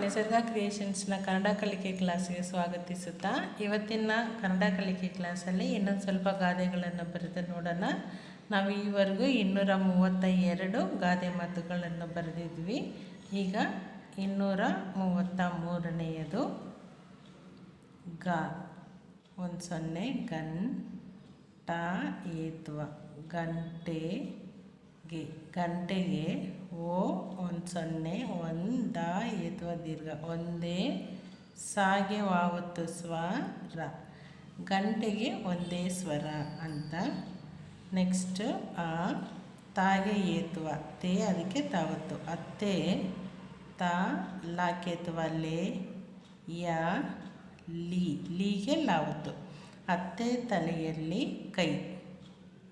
ನಿಸರ್ಗ ಕ್ರಿಯೇಷನ್ಸ್ನ ಕನ್ನಡ ಕಲಿಕೆ ಕ್ಲಾಸಿಗೆ ಸ್ವಾಗತಿಸುತ್ತಾ ಇವತ್ತಿನ ಕನ್ನಡ ಕಲಿಕೆ ಕ್ಲಾಸಲ್ಲಿ ಇನ್ನೊಂದು ಸ್ವಲ್ಪ ಗಾದೆಗಳನ್ನು ಬರೆದು ನೋಡೋಣ. ನಾವು ಈವರೆಗೂ 232 ಗಾದೆ ಮಾತುಗಳನ್ನು ಬರೆದಿದ್ವಿ. ಈಗ 233ನೇಯದು ಗ 10 ಗನ್ ಟ ಏತ್ವ ಗಂಟೆಗೆ ಓ 10 ಒಂದ ಏತ್ವ ದೀರ್ಘ ಒಂದೇ ಸಾಗೆ ವಾವತ್ತು ಸ್ವರ ಗಂಟೆಗೆ ಒಂದೇ ಸ್ವರ ಅಂತ. ನೆಕ್ಸ್ಟ್ ಆ ತಾಗೆ ಏತ್ವ ತೇ ಅದಕ್ಕೆ ತಾವತ್ತು ಅತ್ತೆ ತ ಲಾಕೇತ್ವ ಲೇ ಯ ಲೀಗೆ ಲಾವತ್ತು ಅತ್ತೆ ತಲೆಯಲ್ಲಿ ಕೈ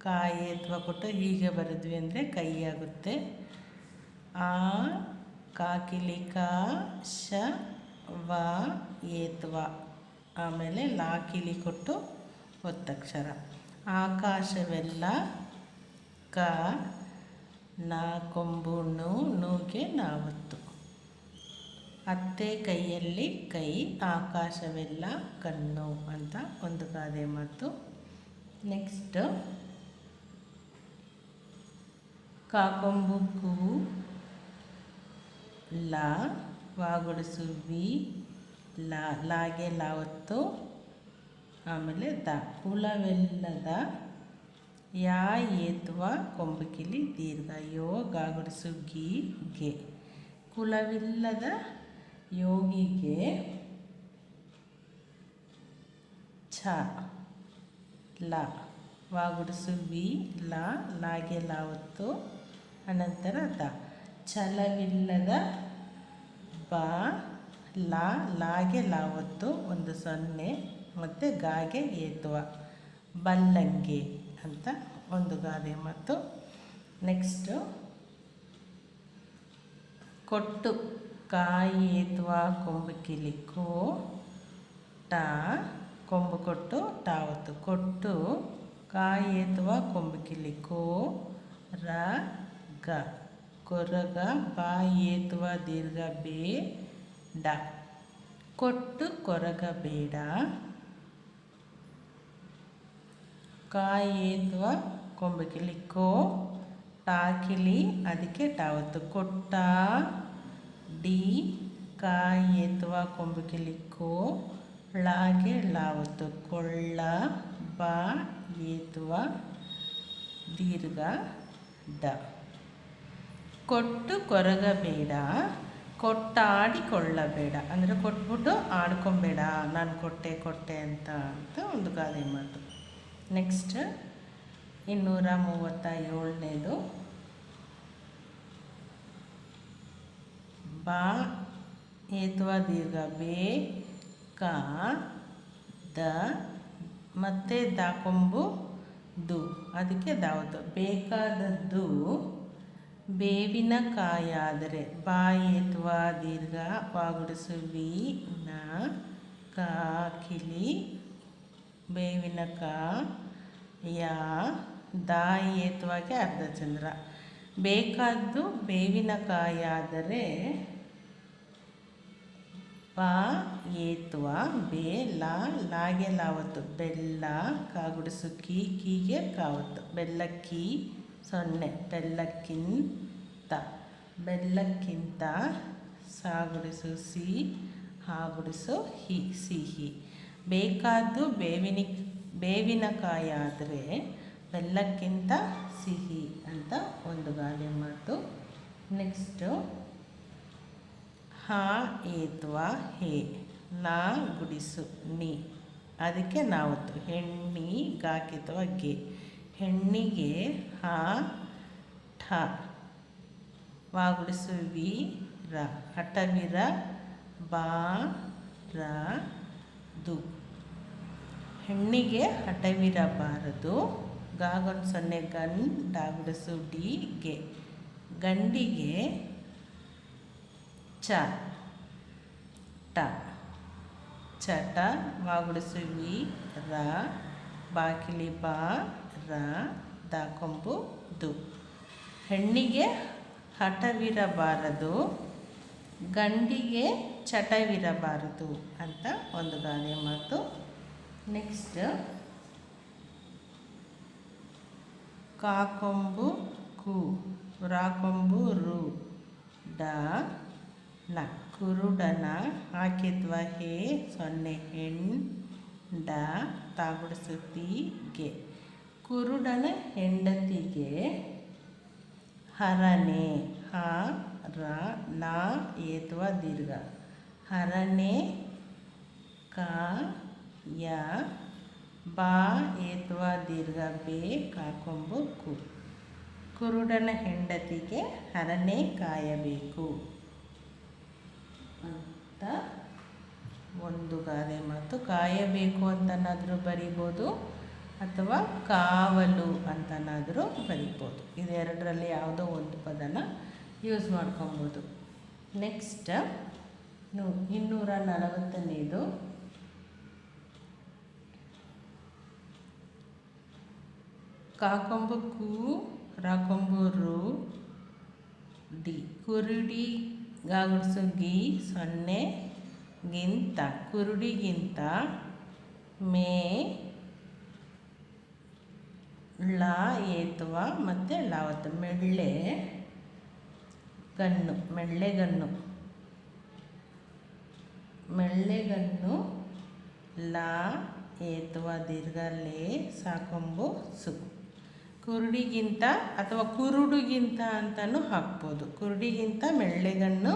ಕಾಯೇತ್ವ ಕೊಟ್ಟು ಹೀಗೆ ಬರೆದ್ವಿ ಅಂದರೆ ಕೈ ಆಗುತ್ತೆ. ಆ ಕಾಕಿಲಿ ಕಾ ಶ ವ ಏತ್ವ ಆಮೇಲೆ ಲಾಕಿಲಿ ಕೊಟ್ಟು ಒತ್ತಕ್ಷರ. ಆಕಾಶವೆಲ್ಲ ಕ ನಾ ಕೊಂಬು ನೂಗೆ ನಾವತ್ತು ಅತ್ತೆ ಕೈಯಲ್ಲಿ ಕೈ ಆಕಾಶವೆಲ್ಲ ಕಣ್ಣು ಅಂತ ಒಂದು ಗಾದೆ ಮಾತು. ನೆಕ್ಸ್ಟ್ ಕಾಕೊಂಬು ಕು ಲಾ ವಾಗುಡಿಸು ವಿ ಲಾಗೆ ಲಾವತ್ತು ಆಮೇಲೆ ದ ಕುಲವೆಲ್ಲದ ಯಾ ಏತ್ವ ಕೊಂಬಕಿಲಿ ದೀರ್ಘ ಯೋ ಗಾಗುಡಿಸು ಗೆ ಕುಲವಿಲ್ಲದ ಯೋಗಿಗೆ ಛ ಲ ವಾಗುಡಿಸು ವಿ ಲಾಗೆ ಲಾವತ್ತು ಅನಂತರ ದ ಛಲವಿಲ್ಲದ ಬ ಲಾಗೆ ಲಾವತ್ತು ಒಂದು 0 ಮತ್ತು ಗಾಗೆ ಏತ್ವ ಬಲ್ಲಂಗೆ ಅಂತ ಒಂದು ಗಾದೆ ಮಾತು. ನೆಕ್ಸ್ಟು ಕೊಟ್ಟು ಕಾಯಿ ಏತ್ವ ಕೊಂಬಕಿಲಿ ಕೋ ಟ ಕೊಂಬು ಕೊಟ್ಟು ಟಾವತ್ತು ಕೊಟ್ಟು ಕಾಯಿ ಏತ್ವ ಕೊಂಬಕಿಲಿ ಕೋ ರ ಗ ಕೊರಗ ಬಾಯಿ ಏತ್ವ ದೀರ್ಘ ಬೇ ಡ ಕೊಟ್ಟು ಕೊರಗಬೇಡ. ಕಾಯಿ ಏತ್ವ ಕೊಂಬಕಿಲಿ ಕೋ ಟಾಕಿಲಿ ಅದಕ್ಕೆ ಟಾವತ್ತು ಕೊಟ್ಟ ಡಿ ಕಾಯಿ ಏತ್ವ ಕೊಂಬಕಿಲಿ ಕೋ ಳಾಗೆ ಳಾವತ್ತು ಕೊಳ್ಳ ಬ ಏತ್ವ ದೀರ್ಘ ಡ ಕೊಟ್ಟು ಕೊರಗಬೇಡ ಕೊಟ್ಟಾಡಿಕೊಳ್ಳಬೇಡ ಅಂದರೆ ಕೊಟ್ಬಿಟ್ಟು ಆಡ್ಕೊಬೇಡ ನಾನು ಕೊಟ್ಟೆ ಅಂತ ಒಂದು ಗಾದೆ ಮಾತು. ನೆಕ್ಸ್ಟ್ 237ನೇದು ಬಾ ಏತ್ವ ದೀರ್ಘ ಬೇ ಕ ದ ಮತ್ತು ದಾಕೊಂಬು ದು ಅದಕ್ಕೆ ದಾವತ್ತು ಬೇಕಾದದ್ದು ಬೇವಿನ ಕಾಯಾದರೆ ಬಾಯೇತ್ವ ದೀರ್ಘ ವಾಗುಡಿಸು ವಿ ನ ಕಾಕಿಲಿ ಬೇವಿನ ಕಾ ಯಾ ದಾಯಿ ಏತ್ವಾಗೆ ಅರ್ಧ ಚಂದ್ರ ಬೇಕಾದ್ದು ಬೇವಿನ ಕಾಯಾದರೆ ಬಾ ಏತ್ವ ಬೇ ಲಾಗೆ ಲಾವತ್ತು ಬೆಲ್ಲ ಕಾಗುಡಿಸು ಕೀಗೆ ಕಾವತ್ತು ಬೆಲ್ಲಕ್ಕಿ 0 ಬೆಲ್ಲಕ್ಕಿಂತ ಸಾಗುಡಿಸು ಸಿ ಹಾಗುಡಿಸು ಸಿಹಿ ಬೇಕಾದ್ದು ಬೇವಿನಕಾಯಿ ಆದರೆ ಬೆಲ್ಲಕ್ಕಿಂತ ಸಿಹಿ ಅಂತ ಒಂದು ಗಾದೆ ಮಾತು. ನೆಕ್ಸ್ಟು ಹಾ ಏತ್ವ ಹೇ ನಾ ಗುಡಿಸು ನಿ ಅದಕ್ಕೆ ನಾವತ್ತು ಹೆಣ್ಣಿ ಗಾಕಿತ್ವ ಗೆ ಹೆಣ್ಣಿಗೆ ಹಾ ಠ ವಾಗುಡಿಸು ವಿ ರ ಹಠವಿರ ಬಾ ರ ದು ಹೆಣ್ಣಿಗೆ ಹಠವಿರಬಾರದು ಗಾಗೊಂದು 0 ಗನ್ ಡಾಗುಡಿಸು ಡಿ ಗೆ ಗಂಡಿಗೆ ಚ ಟ ಚಟ ವಾಗುಡಿಸು ವಿ ರ ಬಾಕಿಲಿ ಬಾ ರ ದಾಕೊಂಬು ದು ಹೆಣ್ಣಿಗೆ ಹಠವಿರಬಾರದು ಗಂಡಿಗೆ ಚಟವಿರಬಾರದು ಅಂತ ಒಂದು ಗಾದೆ ಮಾತು. ನೆಕ್ಸ್ಟ್ ಕಾಕೊಂಬು ಕು, ರಾಕೊಂಬು ರು, ಡ ನ ಕುರುಡನ ಹಾಕಿದ್ವ ಹೇ ಸೊನ್ನೆ ಹೆಣ್ ಡ ತಾಗುಡಿಸುತ್ತೀಗೆ. ಕುರುಡನ ಹೆಂಡತಿಗೆ ಹರನೆ, ಹ ರ ನ ಏತ್ವ ದೀರ್ಘ, ಹರನೆ ಕ ಯ ಬಾ ಏತ್ವ ದೀರ್ಘ ಬೇ ಕಾಕೊಂಬು ಕು. ಕುರುಡನ ಹೆಂಡತಿಗೆ ಹರನೆ ಕಾಯಬೇಕು ಅಂತ ಒಂದು ಗಾದೆ ಮಾತು. ಕಾಯಬೇಕು ಅಂತನಾದರೂ ಬರಿಬೋದು ಅಥವಾ ಕಾವಲು ಅಂತನಾದರೂ ಬರಿಬೋದು. ಇದೆರಡರಲ್ಲಿ ಯಾವುದೋ ಒಂದು ಪದನ ಯೂಸ್ ಮಾಡ್ಕೊಬೋದು. ನೆಕ್ಸ್ಟ್ 240ನೇದು ಕಾಕೊಂಬು ಕು, ರಾಕೊಂಬು ರು, ಡಿ ಕುರುಡಿ ಗಾಗುಡ್ಸು ಗಿ ಸೊನ್ನೆ ಗಿಂತ, ಕುರುಡಿಗಿಂತ ಮೇ ಳ ಏತ್ವ ಮತ್ತು ಲಾವತ್ತು, ಮೆಳ್ಳೆ ಗಣ್ಣು, ಮೆಳ್ಳೆಗಣ್ಣು, ಮೆಳ್ಳೆಗಣ್ಣು ಲಾ ಏತ್ವ ದೀರ್ಘ ಲೇ ಸಾಕೊಂಬು ಸು. ಕುರುಡಿಗಿಂತ ಅಥವಾ ಕುರುಡುಗಿಂತ ಅಂತಲೂ ಹಾಕ್ಬೋದು. ಕುರುಡಿಗಿಂತ ಮೆಳ್ಳೆಗಣ್ಣು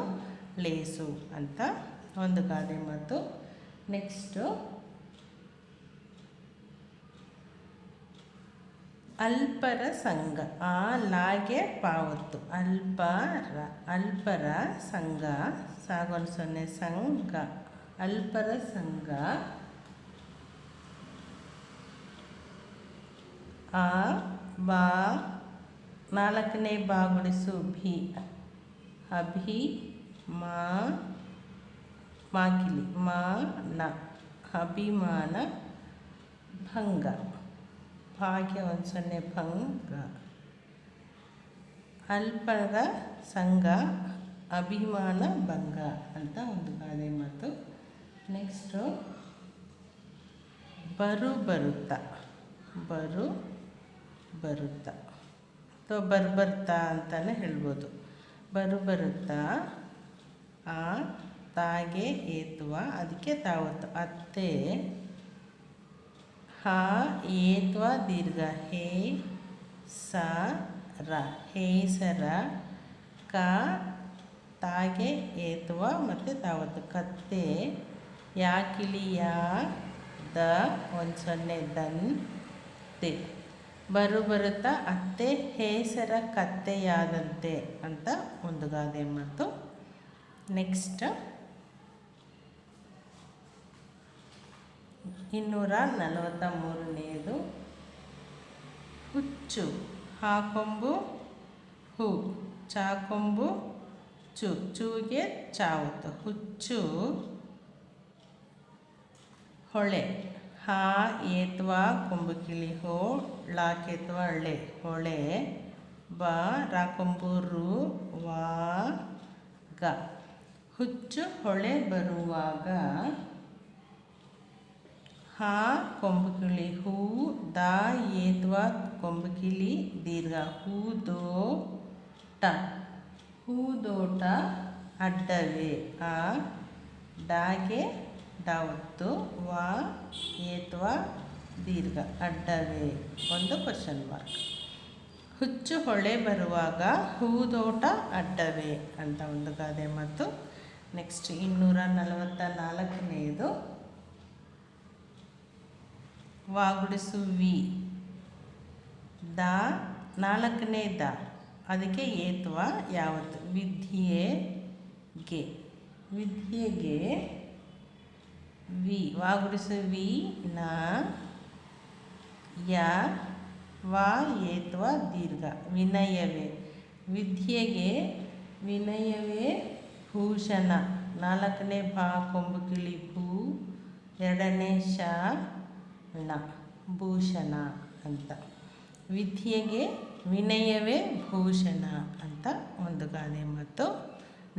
ಲೇಸು ಅಂತ ಒಂದು ಗಾದೆ ಮಾತು. ನೆಕ್ಸ್ಟು ಅಲ್ಪರ ಸಂಘ, ಆ ಲಾಗೆ ಪಾವತ್ತು, ಅಲ್ಪರ ಸಂಘ ಸಾಗೊಂಡು ಸೊನ್ನೆ ಸಂಘ, ಅಲ್ಪರ ಸಂಘ ಆ ಬಾ 4ನೇ ಬಾಗುಡಿಸು ಭಿ, ಅಭಿ ಮಾ ಮಾಕಿಲಿ ಮಾನ, ಅಭಿಮಾನ ಭಂಗ, ಭಾಗ್ಯ 1 ಭಂಗ. ಅಲ್ಪರ ಸಂಘ ಅಭಿಮಾನ ಭಂಗ ಅಂತ ಒಂದು ಗಾದೆ ಮಾತು. ನೆಕ್ಸ್ಟು ಬರು ಬರುತ್ತಾ, ಬರು ಬರುತ್ತಾ ಅಥವಾ ಬರ್ಬರ್ತಾ ಅಂತಲೇ ಹೇಳ್ಬೋದು. ಬರು ಬರುತ್ತಾ ಆ ತಾಗೆ ಏತ್ವ ಅದಕ್ಕೆ ತಾವತ್ತು, ಅತ್ತೆ ಹ ಏತ್ವ ದೀರ್ಘ ಹೇ ಸ ರ ಹೇಸರ, ಕ ತಾಗೆ ಏತ್ವ ಮತ್ತು ತಾವತ್ತು ಕತ್ತೆ, ಯಾಕಿಲಿ ಯಾ ದ 1 ದನ್ ತೆ. ಬರು ಬರುತ್ತಾ ಅತ್ತೆ ಹೇಸರ ಕತ್ತೆಯಾದಂತೆ ಅಂತ ಒಂದು ಗಾದೆ ಮಾತು. ನೆಕ್ಸ್ಟ್ 243ನೇದು ಹುಚ್ಚು, ಹಾಕೊಂಬು ಹೂ, ಚಾಕೊಂಬು ಚು, ಚೂಗೆ ಚಾವತ್ತು, ಹುಚ್ಚು ಹೊಳೆ, ಹಾ ಏತ್ವ ಕೊಂಬು ಕಿಳಿ ಹೋ, ಳಾಕೇತ್ವ ಹಳೆ ಹೊಳೆ, ಬ ರಾಕೊಂಬು ರು ವಾ ಗ. ಹುಚ್ಚು ಹೊಳೆ ಬರುವಾಗ, ಹಾ ಕೊಂಬು ಕಿಳಿ ಹೂ, ದಾ ಏತ್ವ ಕೊಂಬು ಕಿಳಿ ದೀರ್ಘ ಹೂದೋಟ, ಹೂದೋಟ ಅಡ್ಡವೇ, ಆ ಡಾಗೆ ಡಾವತ್ತು ವಾ ಏತ್ವ ದೀರ್ಘ ಅಡ್ಡವೇ ಒಂದು ಕ್ವಶನ್ ಮಾರ್ಕ್. ಹುಚ್ಚು ಹೊಳೆ ಬರುವಾಗ ಹೂದೋಟ ಅಡ್ಡವೇ ಅಂತ ಒಂದು ಗಾದೆ ಮಾತು. ನೆಕ್ಸ್ಟ್ 244ನೇದು ವಾಗುಡಿಸು ವಿ, ದ 4ನೇ ದ ಅದಕ್ಕೆ ಏತ್ವ ಯಾವತ್ತು, ವಿದ್ಯೆಗೆ, ವಿದ್ಯೆಗೆ ವಿ ವಾಗುಡಿಸು ವಿ ನ ಯ ವಾ ಏತ್ವ ದೀರ್ಘ ವಿನಯವೇ, ವಿದ್ಯೆಗೆ ವಿನಯವೇ ಭೂಷಣ, 4ನೇ ಭಾ ಕೊಂಬು ಕಿಳಿ ಭೂ, 2ನೇ ಶ ಣ ಭೂಷಣ ಅಂತ. ವಿದ್ಯೆಗೆ ವಿನಯವೇ ಭೂಷಣ ಅಂತ ಒಂದು ಗಾದೆ ಮಾತು.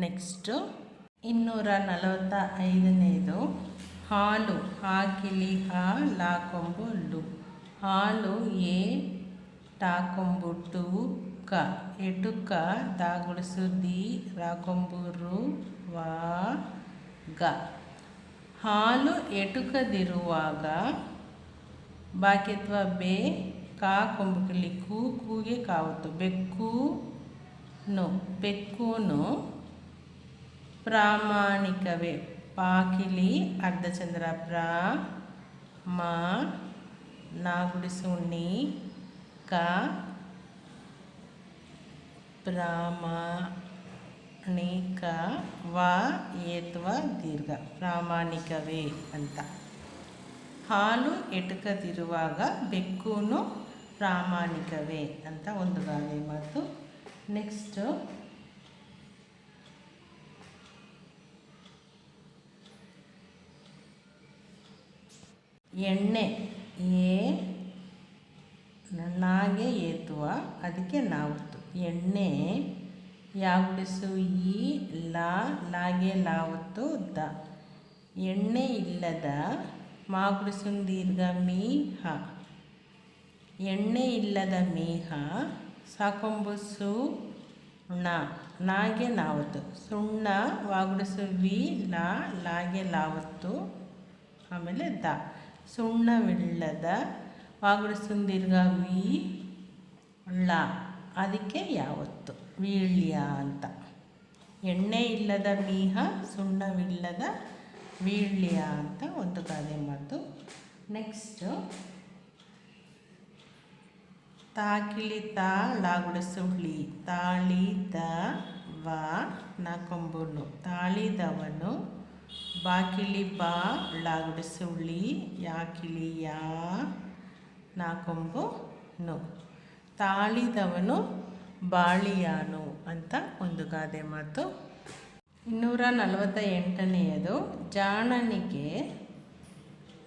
ನೆಕ್ಸ್ಟು 245ನೇದು ಹಾಲು ಹಾಕಿಲಿ ಹಾ ಲಾಕೊಂಬು ಲು ಹಾಲು ಎ ಟಾಕೊಂಬು ಟು ಕ ಎಟುಕ ದಾಗುಡಿಸು ದಿ ರಾಕೊಂಬು ರು ವಾ ಗ ಹಾಲು ಎಟುಕದಿರುವಾಗ ಬಾಕಿತ್ವ ಬೇ ಕಾ ಕೊಂಬುಕಿಲಿ ಕೂಗೆ ಕಾವತ್ತು ಬೆಕ್ಕೂನು ಪ್ರಾಮಾಣಿಕವೇ ಪಾಕಿಲಿ ಅರ್ಧಚಂದ್ರ ಮಾ ನಾಗುಡಿಸು ನೀ ಕ ಪ್ರಾಮಾಣಿಕ ವ ಏತ್ವ ದೀರ್ಘ ಪ್ರಾಮಾಣಿಕವೇ ಅಂತ. ಹಾಲು ಎಟುಕದಿರುವಾಗ ಬೆಕ್ಕೂನು ಪ್ರಾಮಾಣಿಕವೇ ಅಂತ ಒಂದು ಗಾದೆ ಮಾತು. ನೆಕ್ಸ್ಟು ಎಣ್ಣೆ ಏ ನಾಗೆ ಏತುವ ಅದಕ್ಕೆ ನಾವತ್ತು ಎಣ್ಣೆ ಯಾಗುಡಿಸು ಈ ಲಾಗೆ ಲಾವತ್ತು ದ ಎಣ್ಣೆ ಇಲ್ಲದ ಮಾಗುಡಿಸು ದೀರ್ಘ ಮೀಹ ಎಣ್ಣೆ ಇಲ್ಲದ ಮೀಹ ಸಾಕೊಂಬು ನಾಗೆ ನಾವತ್ತು ಸುಣ್ಣ ವಾಗುಡಿಸು ವಿ ಲಾಗೆ ಲಾವತ್ತು ಆಮೇಲೆ ದ ಸುಣ್ಣವಿಲ್ಲದ ವಾಗುಡಿಸು ದೀರ್ಘ ವಿ ಅದಕ್ಕೆ ಯಾವತ್ತು ವೀಳ್ಯ ಅಂತ. ಎಣ್ಣೆ ಇಲ್ಲದ ಮೀಹ ಸುಣ್ಣವಿಲ್ಲದ ವೀಳ್ಯ ಅಂತ ಒಂದು ಗಾದೆ ಮಾತು. ನೆಕ್ಸ್ಟು ತಾಕಿಲಿ ತಾ ಲಾಗುಡಿಸು ಹುಳಿ ತಾಳಿದ ವ ನಾಕೊಂಬುನು ತಾಳಿದವನು ಬಾಕಿಲಿ ಬಾ ಲಾಗುಡಿಸು ಹುಳಿ ಯಾಕಿಲಿ ಯಾ ನಾಕೊಂಬು ನು ತಾಳಿದವನು ಬಾಳಿಯಾನು ಅಂತ ಒಂದು ಗಾದೆ ಮಾತು. 248ನೇದು ಜಾಣನಿಗೆ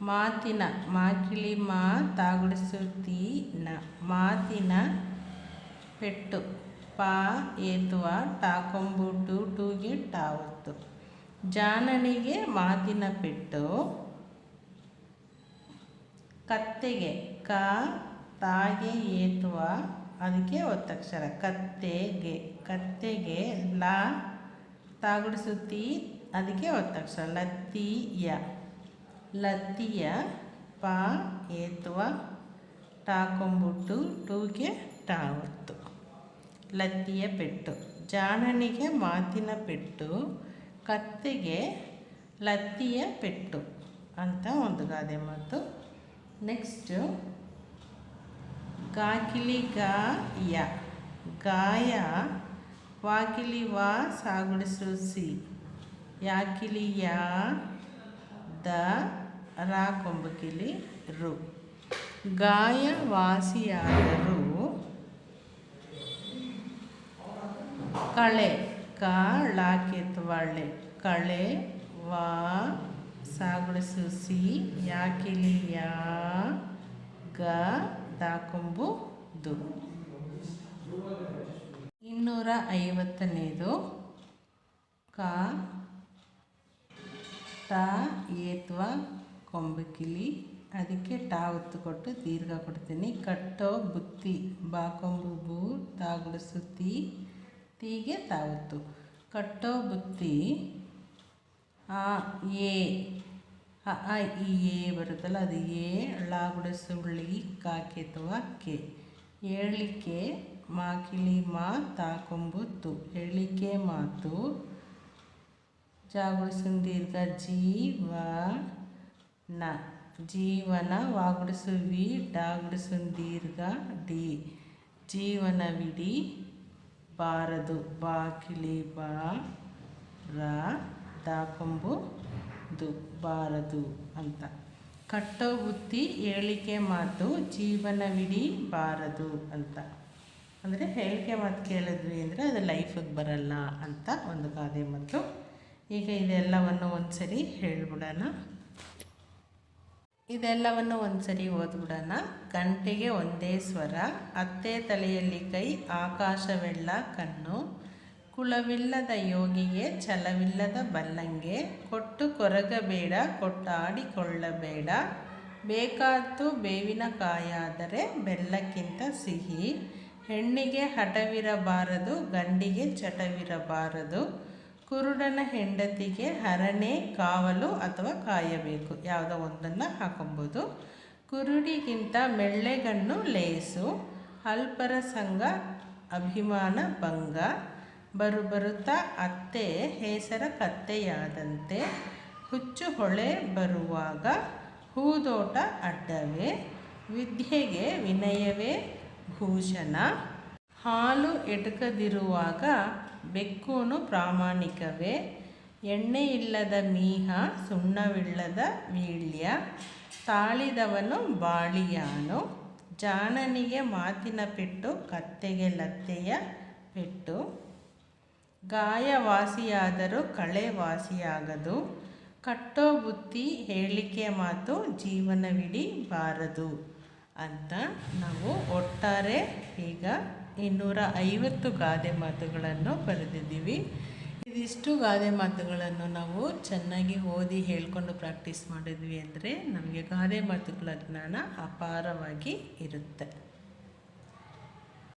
ಮಾತಿನ ಮಾಕಿಲಿ ಮಾ ತಾಗುಡಿಸು ತಿ ನ ಮಾತಿನ ಪೆಟ್ಟು ಪಾ ಏತುವ ಟಾಕೊಂಬು ಟೂಗೆ ಟಾವತ್ತು ಜಾಣನಿಗೆ ಮಾತಿನ ಪೆಟ್ಟು ಕತ್ತೆಗೆ ಕ ತಾಗೆ ಏತುವ ಅದಕ್ಕೆ ಒತ್ತಕ್ಷರ ಕತ್ತೆಗೆ ಲಾ ತಾಗುಡಿಸು ತಿ ಅದಕ್ಕೆ ಒತ್ತಕ್ಷರ ಲತ್ತಿಯ ಪಾ ಏತುವ ಟಾಕೊಂಬುಟ್ಟು ಟೂಗೆ ಟಾವತ್ತು ಲತ್ತಿಯ ಪೆಟ್ಟು ಜಾಣನಿಗೆ ಮಾತಿನ ಪೆಟ್ಟು ಕತ್ತೆಗೆ ಲತ್ತಿಯ ಪೆಟ್ಟು ಅಂತ ಒಂದು ಗಾದೆ ಮಾತು. ನೆಕ್ಸ್ಟು ಗಾಕಿಲಿ ಗಾಯ ವಾಕಿಲಿ ವಾ ಸಾಗುಡಿಸು ಸಿ ಯಾಕಿಲಿ ಯಾ ದ ರಾಕೊಂಬುಕಿಲಿ ರು ಗಾಯ ವಾಸಿಯಾದರೂ ಕಳೆ ಲಾಕೆತ್ವಳೆ ಕಳೆ ವಾ ಸಾಗುಡಿಸು ಸಿ ಯಾಕಿಲಿ ಯಾ ಗ ದಾಕೊಂಬು ದು. 250ನೇದು ಕ ಟ ಏತ್ವ ಕೊಂಬುಕಿಲಿ ಅದಕ್ಕೆ ಟಾ ಒತ್ತು ಕೊಟ್ಟು ದೀರ್ಘ ಕೊಡ್ತೀನಿ ಕಟ್ಟೋ ಬುತ್ತಿ ಬಾಕೊಂಬು ಬೂ ತಾಗುಡಿಸು ತೀಗೆ ತಾವತ್ತು ಕಟ್ಟೋ ಬುತ್ತಿ ಎ ಈ ಎ ಬರುತ್ತಲ್ಲ ಅದು ಎ ಳಾಗುಡಿಸು ಹುಳಿ ಕಾಕೆತ್ವ ಕೆ ಏಳಿಕೆ ಮಾಕಿಲಿ ಮಾ ತಾಕೊಂಬು ತು ಹೇಳಿಕೆ ಮಾತು ಜಾಗುಡಿಸು ದೀರ್ಘ ಜೀವನ ವಾಗುಡಿಸು ವಿ ಡಾಗುಡಿಸು ದೀರ್ಘ ಡಿ ಜೀವನವಿಡಿ ಬಾರದು ಬಾಕಿಲಿ ಬಾ ದಾಕೊಂಬು ದು ಬಾರದು ಅಂತ. ಕಟ್ಟೋ ಬುತ್ತಿ ಹೇಳಿಕೆ ಮಾತು ಜೀವನವಿಡಿ ಬಾರದು ಅಂತ. ಅಂದರೆ ಹೇಳಿಕೆ ಮಾತು ಕೇಳಿದ್ವಿ ಅಂದರೆ ಅದು ಲೈಫಿಗೆ ಬರಲ್ಲ ಅಂತ ಒಂದು ಗಾದೆ ಮಾತು. ಈಗ ಇದೆಲ್ಲವನ್ನು ಒಂದ್ಸರಿ ಹೇಳ್ಬಿಡೋಣ. ಇದೆಲ್ಲವನ್ನು ಒಂದ್ಸರಿ ಓದ್ಬಿಡೋಣ. ಗಂಟೆಗೆ ಒಂದೇ ಸ್ವರ, ಅತ್ತೆ ತಲೆಯಲ್ಲಿ ಕೈ, ಆಕಾಶವೆಲ್ಲ ಕಣ್ಣು, ಕುಲವಿಲ್ಲದ ಯೋಗಿಗೆ ಛಲವಿಲ್ಲದ ಬಲ್ಲಂಗೆ, ಕೊಟ್ಟು ಕೊರಗಬೇಡ ಕೊಟ್ಟಾಡಿಕೊಳ್ಳಬೇಡ, ಬೇಕಾದ್ದು ಬೇವಿನ ಕಾಯಾದರೆ ಬೆಲ್ಲಕ್ಕಿಂತ ಸಿಹಿ, ಹೆಣ್ಣಿಗೆ ಹಠವಿರಬಾರದು ಗಂಡಿಗೆ ಚಟವಿರಬಾರದು, ಕುರುಡನ ಹೆಂಡತಿಗೆ ಹರನೇ ಕಾವಲು ಅಥವಾ ಕಾಯಬೇಕು. ಯಾವುದೋ ಒಂದನ್ನು ಹಾಕೊಬೋದು. ಕುರುಡಿಗಿಂತ ಮೆಳ್ಳೆಗಣ್ಣು ಲೇಸು, ಅಲ್ಪರ ಸಂಘ ಅಭಿಮಾನ ಭಂಗ, ಬರುತ್ತಾ ಅತ್ತೆ ಹೇಸರ ಕತ್ತೆಯಾದಂತೆ, ಹುಚ್ಚು ಹೊಳೆ ಬರುವಾಗ ಹೂದೋಟ ಅಡ್ಡವೇ, ವಿದ್ಯೆಗೆ ವಿನಯವೇ ಭೂಷಣ, ಹಾಲು ಎಟಕದಿರುವಾಗ ಬೆಕ್ಕೂನು ಪ್ರಾಮಾಣಿಕವೇ, ಎಣ್ಣೆಯಿಲ್ಲದ ಮೀಹ ಸುಣ್ಣವಿಲ್ಲದ ವೀಳ್ಯ, ತಾಳಿದವನು ಬಾಳಿಯಾನು, ಜಾಣನಿಗೆ ಮಾತಿನ ಪೆಟ್ಟು ಕತ್ತೆಗೆ ಲತ್ತೆಯ ಪೆಟ್ಟು, ಗಾಯವಾಸಿಯಾದರೂ ಕಳೆ ವಾಸಿಯಾಗದು, ಕಟ್ಟೋ ಬುತ್ತಿ ಹೇಳಿಕೆ ಮಾತು ಜೀವನವಿಡೀ ಬಾರದು ಅಂತ ನಾವು ಒಟ್ಟಾರೆ ಈಗ 250 ಗಾದೆ ಮಾತುಗಳನ್ನು ಬರೆದಿದ್ದೀವಿ. ಇದಿಷ್ಟು ಗಾದೆ ಮಾತುಗಳನ್ನು ನಾವು ಚೆನ್ನಾಗಿ ಓದಿ ಹೇಳ್ಕೊಂಡು ಪ್ರಾಕ್ಟೀಸ್ ಮಾಡಿದ್ವಿ ಅಂದರೆ ನಮಗೆ ಗಾದೆ ಮಾತುಗಳ ಜ್ಞಾನ ಅಪಾರವಾಗಿ ಇರುತ್ತೆ.